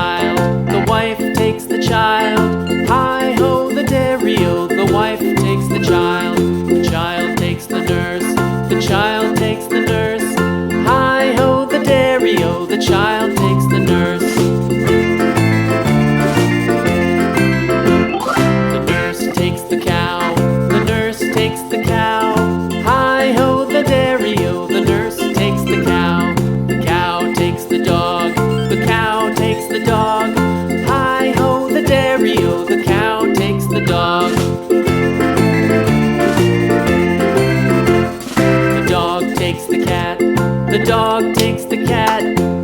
child, the wife takes the child. Hi-ho, the dairy-o, the wife takes the child takes the nurse, the child takes the nurse. Hi-ho, the dairy-o, the child takes the nurse. The nurse takes the cow, the nurse takes the cow. Hi-ho, the dairy-o, the nurse takes the cow. The cow takes the dog, the cow takes the dog. Hi-ho, the dairy-o, the cow takes the dog. The dog takes the cat, the dog takes the cat.